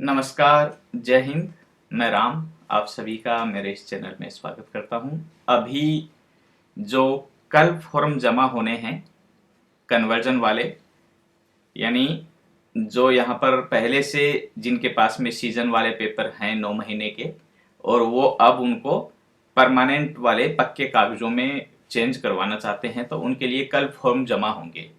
नमस्कार, जय हिंद। मैं राम आप सभी का मेरे इस चैनल में स्वागत करता हूं। अभी जो कल फॉर्म जमा होने हैं कन्वर्जन वाले, यानी जो यहाँ पर पहले से जिनके पास में सीजन वाले पेपर हैं 9 महीने के, और वो अब उनको परमानेंट वाले पक्के कागजों में चेंज करवाना चाहते हैं, तो उनके लिए कल फॉर्म जमा होंगे।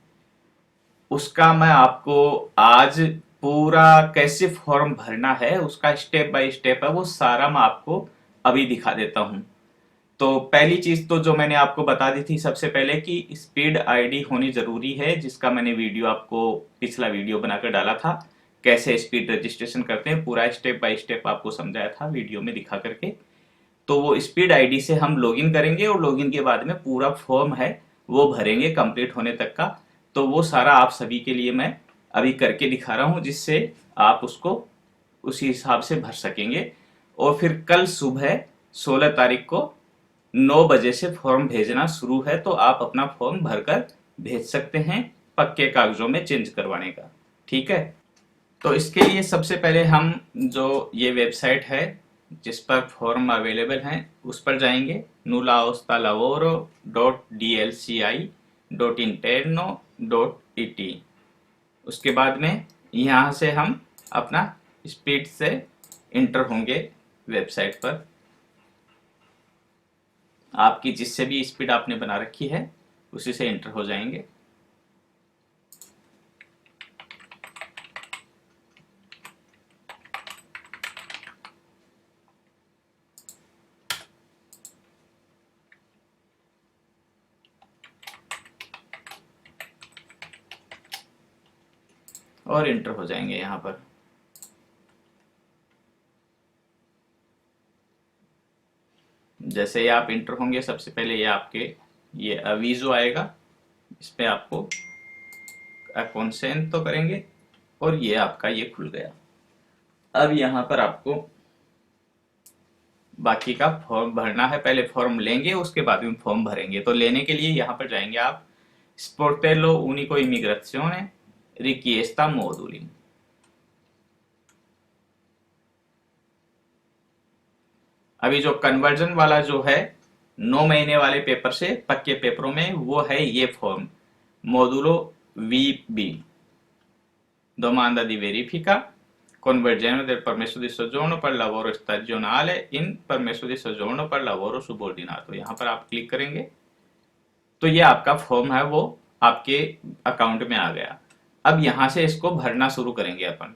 उसका मैं आपको आज पूरा कैसे फॉर्म भरना है, उसका स्टेप बाय स्टेप है, वो सारा मैं आपको अभी दिखा देता हूं। तो पहली चीज तो जो मैंने आपको बता दी थी सबसे पहले कि स्पीड आईडी होनी जरूरी है, जिसका मैंने वीडियो आपको पिछला वीडियो बनाकर डाला था, कैसे स्पीड रजिस्ट्रेशन करते हैं, पूरा स्टेप बाय स्टेप आपको समझाया था वीडियो में दिखा करके। तो वो स्पीड आईडी से हम लॉगिन करेंगे और लॉगिन के बाद में पूरा फॉर्म है वो भरेंगे कंप्लीट होने तक का। तो वो सारा आप सभी के लिए मैं अभी करके दिखा रहा हूँ, जिससे आप उसको उसी हिसाब से भर सकेंगे। और फिर कल सुबह 16 तारीख को 9 बजे से फॉर्म भेजना शुरू है, तो आप अपना फॉर्म भरकर भेज सकते हैं पक्के कागजों में चेंज करवाने का। ठीक है, तो इसके लिए सबसे पहले हम जो ये वेबसाइट है जिस पर फॉर्म अवेलेबल हैं उस पर जाएंगे, nullaostalavoro.dlci.interno.it। उसके बाद में यहाँ से हम अपना स्पीड से इंटर होंगे वेबसाइट पर। आपकी जिससे भी स्पीड आपने बना रखी है उसी से इंटर हो जाएंगे। और इंटर हो जाएंगे यहाँ पर। जैसे ही आप इंटर होंगे, सबसे पहले ये आपके ये अवीजो आएगा, इस पे आपको कंसेंट तो करेंगे और ये आपका ये खुल गया। अब यहाँ पर आपको बाकी का फॉर्म भरना है। पहले फॉर्म लेंगे, उसके बाद में फॉर्म भरेंगे। तो लेने के लिए यहाँ पर जाएंगे आप, स्पोर्टेलो unico immigrazione richiesta moduli। अभी जो कन्वर्जन वाला जो है 9 महीने वाले पेपर से पक्के पेपरों में, वो है ये form मोदुलो VB, domanda di verifica, convergenza del permesso di soggiorno per lavoro stagionale in permesso di soggiorno per lavoro subordinato। यहाँ पर आप क्लिक करेंगे तो ये आपका फॉर्म है वो आपके अकाउंट में आ गया। अब यहाँ से इसको भरना शुरू करेंगे अपन।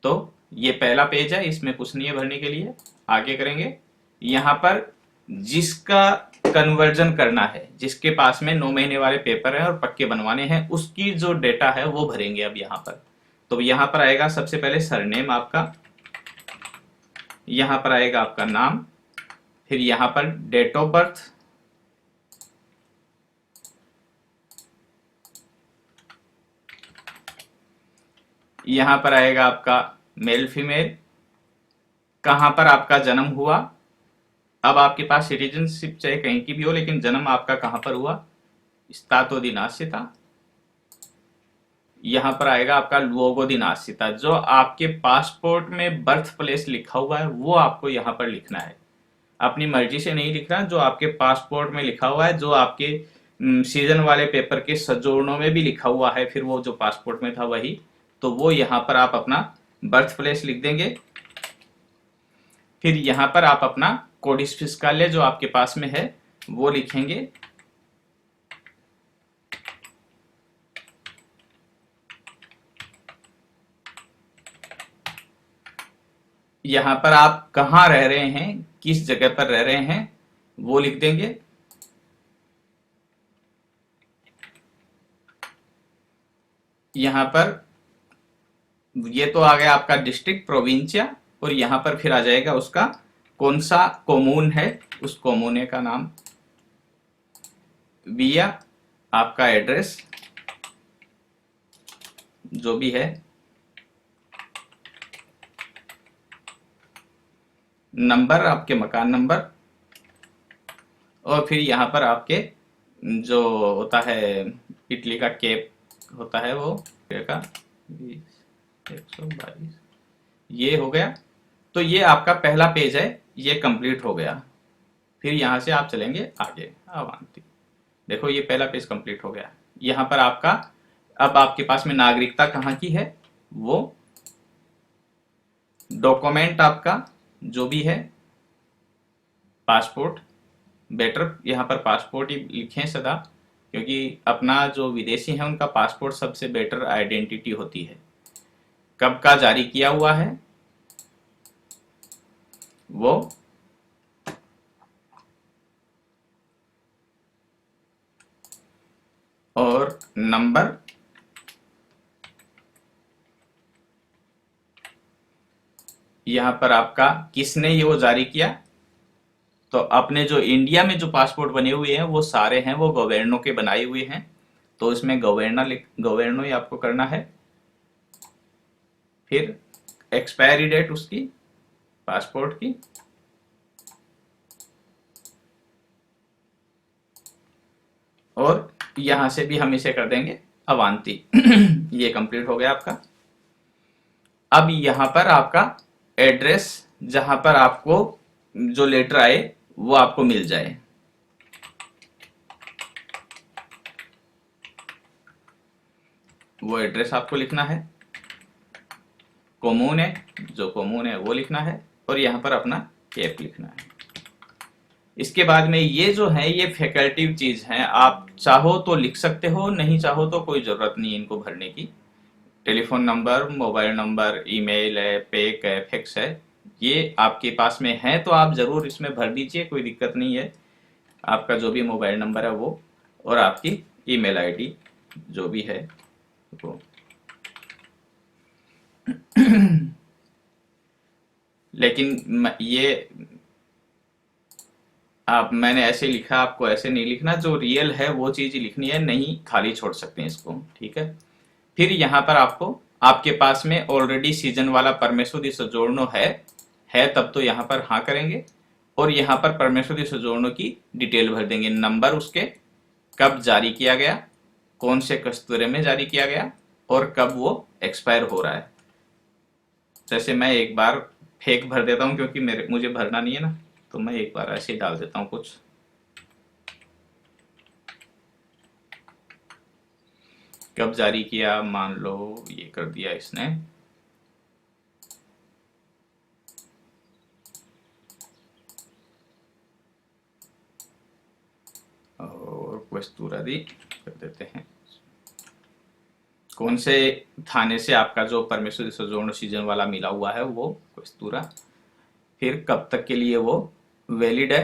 तो ये पहला पेज है, इसमें कुछ नहीं है भरने के लिए। आगे करेंगे, यहाँ पर जिसका कन्वर्जन करना है, जिसके पास में 9 महीने वाले पेपर है और पक्के बनवाने हैं, उसकी जो डेटा है वो भरेंगे अब यहाँ पर। तो यहाँ पर आएगा सबसे पहले सरनेम आपका, यहाँ पर आएगा आपका नाम, फिर यहाँ पर डेट ऑफ बर्थ, यहाँ पर आएगा आपका मेल फीमेल, कहाँ पर आपका जन्म हुआ। अब आपके पास सिटीजनशिप चाहे कहीं की भी हो, लेकिन जन्म आपका कहाँ पर हुआ, स्तातो दी नासिता। यहाँ पर आएगा आपका लुओगो दी नासिता, जो आपके पासपोर्ट में बर्थ प्लेस लिखा हुआ है वो आपको यहाँ पर लिखना है। अपनी मर्जी से नहीं लिखना, जो आपके पासपोर्ट में लिखा हुआ है, जो आपके सीजन वाले पेपर के सजोर्णों में भी लिखा हुआ है, फिर वो जो पासपोर्ट में था वही, तो वो यहाँ पर आप अपना बर्थ प्लेस लिख देंगे। फिर यहाँ पर आप अपना कोडिस फिस्काले जो आपके पास में है वो लिखेंगे। यहाँ पर आप कहाँ रह रहे हैं, किस जगह पर रह रहे हैं वो लिख देंगे। यहाँ पर ये तो आ गया आपका डिस्ट्रिक्ट प्रोविंसिया, और यहाँ पर फिर आ जाएगा उसका कौन सा कोमून है, उस कोमूने का नाम, विया आपका एड्रेस जो भी है, नंबर आपके मकान नंबर, और फिर यहाँ पर आपके जो होता है इटली का केप होता है वो का 20 122 ये हो गया। तो ये आपका पहला पेज है, ये कंप्लीट हो गया। फिर यहाँ से आप चलेंगे आगे अवान्ति। देखो ये पहला पेज कंप्लीट हो गया। यहाँ पर आपका अब आपके पास में नागरिकता कहाँ की है, वो डॉक्यूमेंट आपका जो भी है, पासपोर्ट, बेटर यहाँ पर पासपोर्ट ही लिखें सदा, क्योंकि अपना जो विदेशी है उनका पासपोर्ट सबसे बेटर आइडेंटिटी होती है। कब का जारी किया हुआ है वो, और नंबर, यहाँ पर आपका किसने ये वो जारी किया। तो अपने जो इंडिया में जो पासपोर्ट बने हुए हैं वो सारे हैं वो गवर्नो के बनाए हुए हैं, तो इसमें गवर्नो ही आपको करना है। फिर एक्सपायरी डेट उसकी पासपोर्ट की, और यहां से भी हम इसे कर देंगे अवान्ति। ये कंप्लीट हो गया आपका। अब यहां पर आपका एड्रेस, जहां पर आपको जो लेटर आए वो आपको मिल जाए, वो एड्रेस आपको लिखना है। कॉमून है, जो कॉमून है वो लिखना है, और यहाँ पर अपना कैप लिखना है। इसके बाद में ये जो है ये फैकल्टिव चीज है, आप चाहो तो लिख सकते हो, नहीं चाहो तो कोई जरूरत नहीं इनको भरने की। Telephone number, mobile number, email है, पेक है, फैक्स है, ये आपके पास में है तो आप जरूर इसमें भर दीजिए, कोई दिक्कत नहीं है। आपका जो भी मोबाइल नंबर है वो, और आपकी ईमेल आईडी जो भी है वो। लेकिन ये आप, मैंने ऐसे लिखा, आपको ऐसे नहीं लिखना, जो रियल है वो चीज ही लिखनी है, नहीं खाली छोड़ सकते हैं इसको, ठीक है। फिर यहाँ पर आपको, आपके पास में ऑलरेडी सीजन वाला परमेसो दी सोजोर्नो है तब तो यहाँ पर हाँ करेंगे, और यहाँ पर परमेसो दी सोजोर्नो की डिटेल भर देंगे, नंबर उसके, कब जारी किया गया, कौन से कस्तूरे में जारी किया गया, और कब वो एक्सपायर हो रहा है। जैसे मैं एक बार फेक भर देता हूँ क्योंकि मुझे भरना नहीं है ना, तो मैं एक बार ऐसे ही डाल देता हूँ कुछ। कब जारी किया, मान लो ये कर दिया इसने, और क्वेस्तूरादि कर देते हैं। कौन से थाने से आपका जो परमेश्वर सोजोर्नो सीजन वाला मिला हुआ है वो क्वेस्तूरा, फिर कब तक के लिए वो वैलिड है।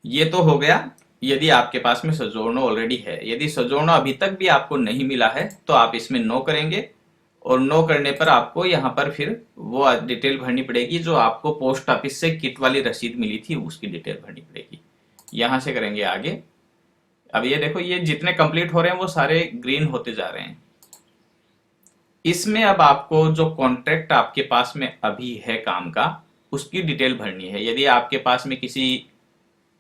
ये तो हो गया यदि आपके पास में सोजोर्नो ऑलरेडी है। यदि सोजोर्नो अभी तक भी आपको नहीं मिला है तो आप इसमें नो करेंगे, और नो करने पर आपको यहाँ पर फिर वो डिटेल भरनी पड़ेगी जो आपको पोस्ट ऑफिस से किट वाली रसीद मिली थी, उसकी डिटेल भरनी पड़ेगी। यहां से करेंगे आगे। अब ये देखो, ये जितने कंप्लीट हो रहे हैं वो सारे ग्रीन होते जा रहे हैं। इसमें अब आपको जो कॉन्ट्रैक्ट आपके पास में अभी है काम का, उसकी डिटेल भरनी है। यदि आपके पास में किसी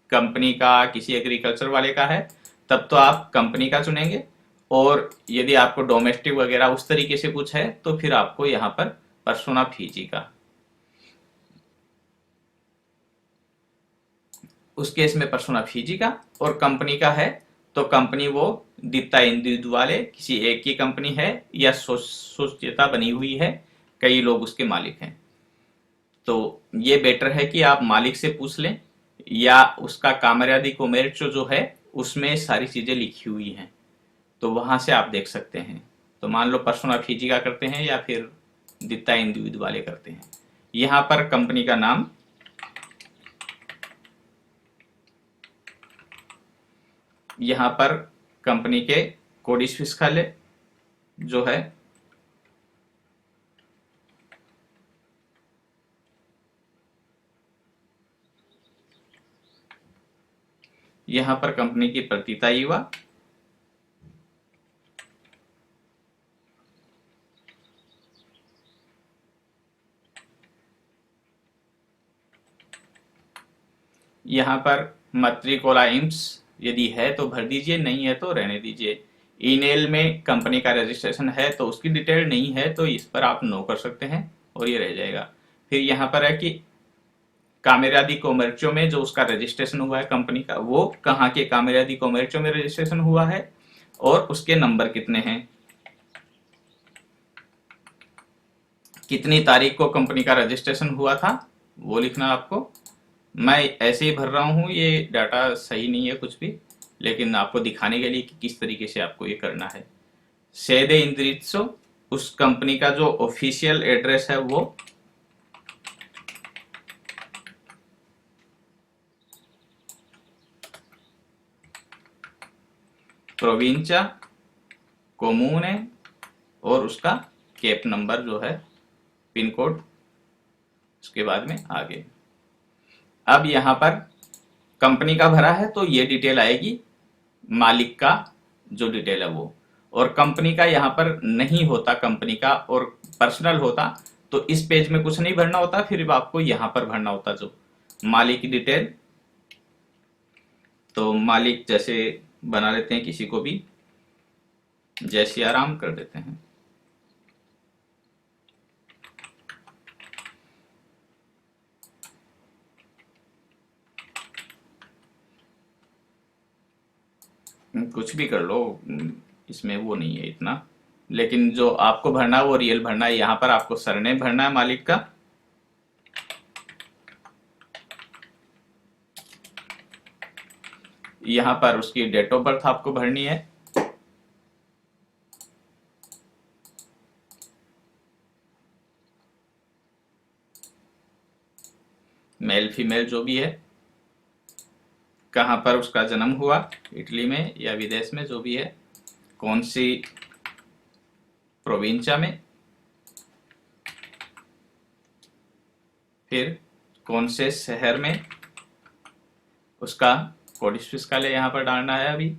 कंपनी का, किसी एग्रीकल्चर वाले का है, तब तो आप कंपनी का चुनेंगे, और यदि आपको डोमेस्टिक वगैरह उस तरीके से कुछ है तो फिर आपको यहाँ पर पर्सोना फीजी का, उस केस में पर्सोना फीजी का, और कंपनी का है तो कंपनी वो दित्ता इंडिविजुअले, किसी एक की कंपनी है या सोसाइटी बनी हुई है, कई लोग उसके मालिक हैं। तो ये बेटर है कि आप मालिक से पूछ लें, या उसका कामर्यादी कोमेर्चो जो है उसमें सारी चीजें लिखी हुई हैं, तो वहां से आप देख सकते हैं। तो मान लो पर्सोना फिजिका करते हैं या फिर दित्ता इंडिविजुअले करते हैं। यहाँ पर कंपनी का नाम, यहाँ पर कंपनी के कोडिस फिस्काले जो है, यहाँ पर कंपनी की प्रतिता युवा, यहाँ पर मत्रिकोला इम्स यदि है तो भर दीजिए, नहीं है तो रहने दीजिए। ईमेल में कंपनी का रजिस्ट्रेशन है तो उसकी डिटेल नहीं है तो इस पर आप नो कर सकते हैं और ये रह जाएगा। फिर यहाँ पर है कि कामेरादी कोमर्चो में जो उसका रजिस्ट्रेशन हुआ है कंपनी का, वो कहाँ के कामेरादी कोमर्चो में रजिस्ट्रेशन हुआ है और उसके नंबर कितने हैं, कितनी तारीख को कंपनी का रजिस्ट्रेशन हुआ था वो लिखना आपको। मैं ऐसे ही भर रहा हूँ, ये डाटा सही नहीं है कुछ भी, लेकिन आपको दिखाने के लिए कि किस तरीके से आपको ये करना है। सेदे इंद्रित्सो, उस कंपनी का जो ऑफिशियल एड्रेस है वो प्रोविंचा कोमूने और उसका केप नंबर जो है, पिन कोड, उसके बाद में आगे। अब यहाँ पर कंपनी का भरा है तो ये डिटेल आएगी, मालिक का जो डिटेल है वो, और कंपनी का यहाँ पर नहीं होता, कंपनी का और पर्सनल होता तो इस पेज में कुछ नहीं भरना होता, फिर आपको यहाँ पर भरना होता जो मालिक की डिटेल। तो मालिक जैसे बना लेते हैं, किसी को भी जय सिया राम कर देते हैं। कुछ भी कर लो, इसमें वो नहीं है इतना, लेकिन जो आपको भरना है वो रियल भरना है। यहाँ पर आपको सरनेम भरना है मालिक का, यहाँ पर उसकी डेट ऑफ बर्थ आपको भरनी है, मेल फीमेल जो भी है, कहाँ पर उसका जन्म हुआ, इटली में या विदेश में जो भी है, कौन सी प्रोविंचा में, फिर कौन से शहर में, उसका कोड फिस्काले यहाँ पर डालना है अभी,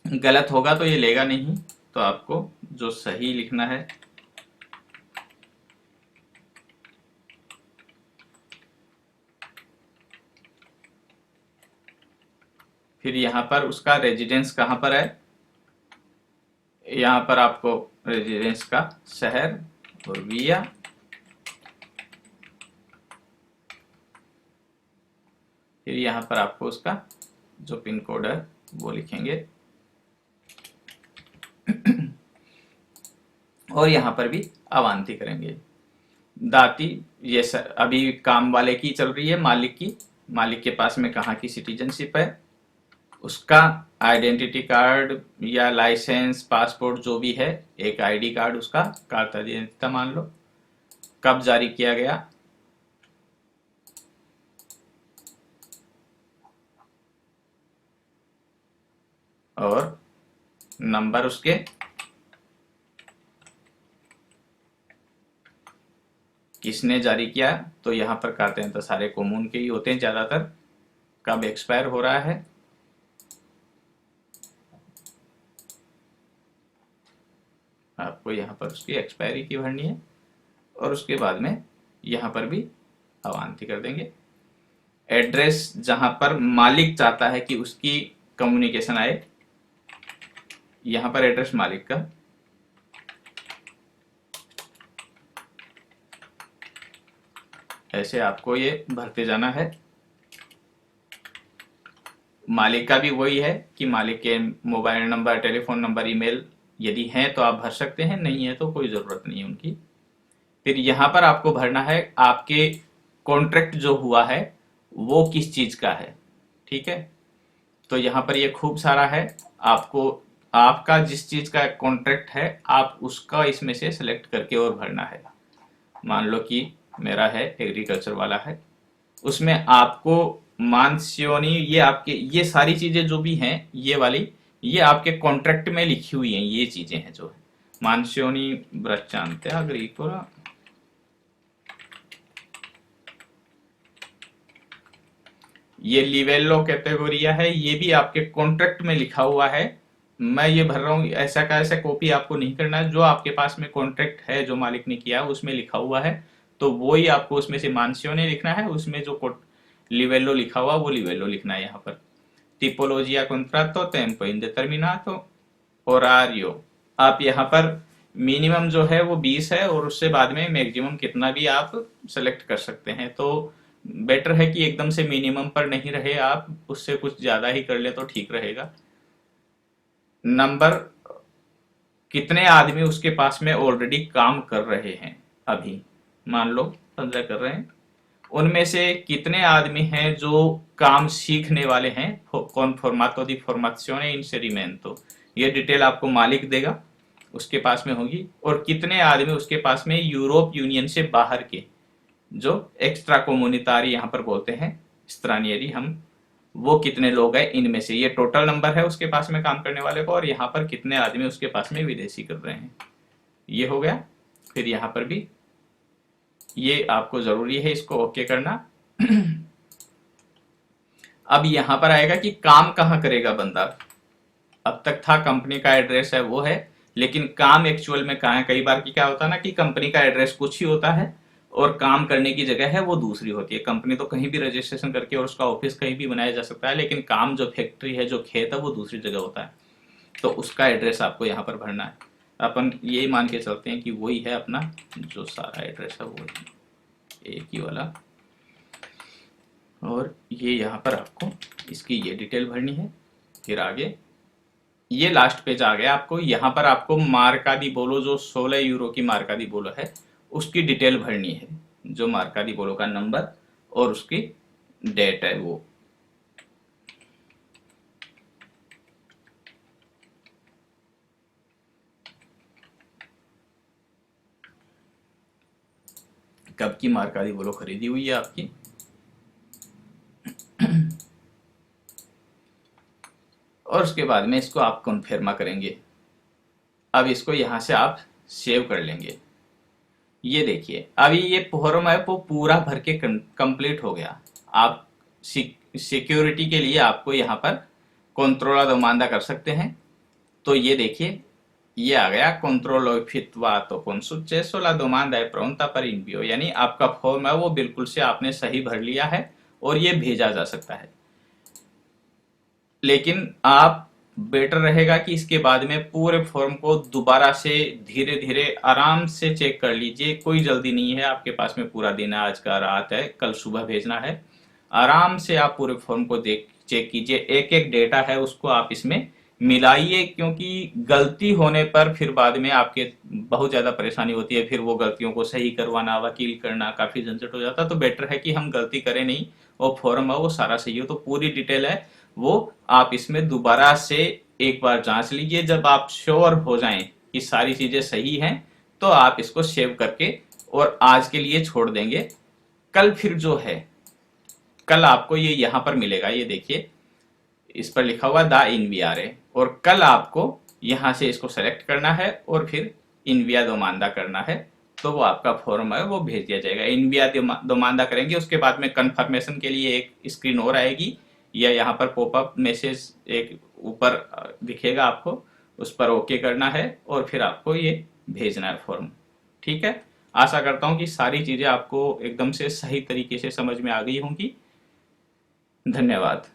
गलत होगा तो ये लेगा नहीं, तो आपको जो सही लिखना है फिर यहाँ पर उसका रेजिडेंस कहाँ पर है, यहाँ पर आपको रेजिडेंस का शहर और विया, फिर यहाँ पर आपको उसका जो पिन कोड है वो लिखेंगे और यहाँ पर भी अवांती करेंगे। दाती, ये अभी काम वाले की चल रही है, मालिक की, मालिक के पास में कहाँ की सिटीजनशिप है, उसका आइडेंटिटी कार्ड या लाइसेंस पासपोर्ट जो भी है, एक आईडी कार्ड उसका, कार्ता identità मान लो, कब जारी किया गया, और नंबर उसके, किसने जारी किया, तो यहाँ पर करते हैं तो सारे कॉमन के ही होते हैं ज़्यादातर, कब एक्सपायर हो रहा है, आपको यहाँ पर उसकी एक्सपायरी की भरनी है, और उसके बाद में यहाँ पर भी अवांती कर देंगे। एड्रेस जहाँ पर मालिक चाहता है कि उसकी कम्युनिकेशन आए, यहाँ पर एड्रेस मालिक का, ऐसे आपको ये भरते जाना है। मालिक का भी वही है कि मालिक के mobile number, telephone number, email यदि हैं तो आप भर सकते हैं, नहीं है तो कोई ज़रूरत नहीं है उनकी। फिर यहाँ पर आपको भरना है आपके कॉन्ट्रैक्ट जो हुआ है वो किस चीज़ का है, ठीक है। तो यहाँ पर ये खूब सारा है, आपको आपका जिस चीज़ का कॉन्ट्रैक्ट है आप उसका इसमें से सेलेक्ट करके और भरना है। मान लो कि मेरा है एग्रीकल्चर वाला है, उसमें आपको मानस्योनी, ये आपके ये सारी चीज़ें जो भी हैं ये वाली, ये आपके कॉन्ट्रैक्ट में लिखी हुई हैं, ये चीज़ें हैं जो है मानस्योनी ब्रचांते अग्रीकोला, ये लिवेलो कैटेगोरिया है, ये भी आपके कॉन्ट्रैक्ट में लिखा हुआ है। मैं ये भर रहा हूँ, ऐसा का ऐसा कॉपी आपको नहीं करना है। जो आपके पास में कॉन्ट्रैक्ट है, जो मालिक ने किया है उसमें लिखा हुआ है, तो वो ही आपको उसमें से मानसियो ने लिखना है। उसमें जो लिवेलो लिखा हुआ वो लिवेलो लिखना है यहाँ पर। टिपोलॉजिया कॉन्ट्रैक्टो टेम्पो इंडेटर्मिनातो होरारियो। आप यहाँ पर मिनिमम जो है वो 20 है, और उससे बाद में मैक्सिमम कितना भी आप सेलेक्ट कर सकते हैं। तो बेटर है कि एकदम से मिनिमम पर नहीं रहे आप, उससे कुछ ज्यादा ही कर ले तो ठीक रहेगा। नंबर, कितने आदमी उसके पास में ऑलरेडी काम कर रहे हैं अभी, मान लो 15 कर रहे हैं, उनमें से कितने आदमी हैं जो काम सीखने वाले हैं। कौन फॉर्मातो दी फॉर्माzione inserimento, ये डिटेल आपको मालिक देगा, उसके पास में होगी। और कितने आदमी उसके पास में यूरोप यूनियन से बाहर के, जो एक्स्ट्रा कोमुनितारी यहाँ पर बोलते हैं, स्त्रानियरी हम, वो कितने लोग हैं इनमें से। ये टोटल नंबर है उसके पास में काम करने वाले को, और यहाँ पर कितने आदमी उसके पास में विदेशी कर रहे हैं, ये हो गया। फिर यहाँ पर भी ये आपको जरूरी है इसको ओके करना। अब यहाँ पर आएगा कि काम कहाँ करेगा बंदा। अब तक था कंपनी का एड्रेस है वो है, लेकिन काम एक्चुअल में कहाँ है। कई बार की क्या होता है ना कि कंपनी का एड्रेस कुछ ही होता है और काम करने की जगह है वो दूसरी होती है। कंपनी तो कहीं भी रजिस्ट्रेशन करके और उसका ऑफिस कहीं भी बनाया जा सकता है, लेकिन काम जो फैक्ट्री है, जो खेत है, वो दूसरी जगह होता है। तो उसका एड्रेस आपको यहाँ पर भरना है। अपन ये मान के चलते हैं कि वही है अपना जो सारा एड्रेस है, वो एक ही वाला। और ये यहाँ पर आपको इसकी ये डिटेल भरनी है। फिर आगे ये लास्ट पेज आ गया। आपको यहाँ पर आपको मार्का दी बोलो, जो 16 यूरो की मार्का दी बोलो है, उसकी डिटेल भरनी है। जो मार्का दी बोलो का नंबर और उसकी डेट है वो। कब की मार्का दी बोलो खरीदी हुई है आपकी। और उसके बाद में इसको आप कन्फर्मा करेंगे। अब इसको यहाँ से आप सेव कर लेंगे। ये देखिए अभी ये फॉर्म है वो पूरा भर के कंप्लीट हो गया। आप सिक्योरिटी के लिए आपको यहाँ पर कंट्रोला दोमांदा कर सकते हैं। तो ये देखिए ये आ गया controllo effettuato con successo la domanda è pronta per invio, यानी आपका फॉर्म है वो बिल्कुल से आपने सही भर लिया है और ये भेजा जा सकता है। लेकिन आप बेटर रहेगा कि इसके बाद में पूरे फॉर्म को दोबारा से धीरे धीरे आराम से चेक कर लीजिए। कोई जल्दी नहीं है, आपके पास में पूरा दिन है, आज का रात है, कल सुबह भेजना है। आराम से आप पूरे फॉर्म को देख चेक कीजिए, एक एक डेटा है उसको आप इसमें मिलाइए, क्योंकि गलती होने पर फिर बाद में आपके बहुत ज्यादा परेशानी होती है। फिर वो गलतियों को सही करवाना, वकील करना, काफी झंझट हो जाता है। तो बेटर है कि हम गलती करें नहीं, और फॉर्म है वो सारा सही हो। तो पूरी डिटेल है वो आप इसमें दोबारा से एक बार जांच लीजिए। जब आप श्योर हो जाएं कि सारी चीजें सही हैं, तो आप इसको सेव करके और आज के लिए छोड़ देंगे। कल फिर जो है, कल आपको ये यहाँ पर मिलेगा, ये देखिए इस पर लिखा हुआ दा इनवियारे, और कल आपको यहाँ से इसको सेलेक्ट करना है और फिर इनविया दोमांदा करना है। तो वो आपका फॉर्म है वो भेज दिया जाएगा। इनविया दोमांदा करेंगे, उसके बाद में कंफर्मेशन के लिए एक स्क्रीन और आएगी, या यहाँ पर पॉपअप मैसेज एक ऊपर दिखेगा आपको, उस पर ओके करना है और फिर आपको ये भेजना है फॉर्म। ठीक है, आशा करता हूँ कि सारी चीजें आपको एकदम से सही तरीके से समझ में आ गई होंगी। धन्यवाद।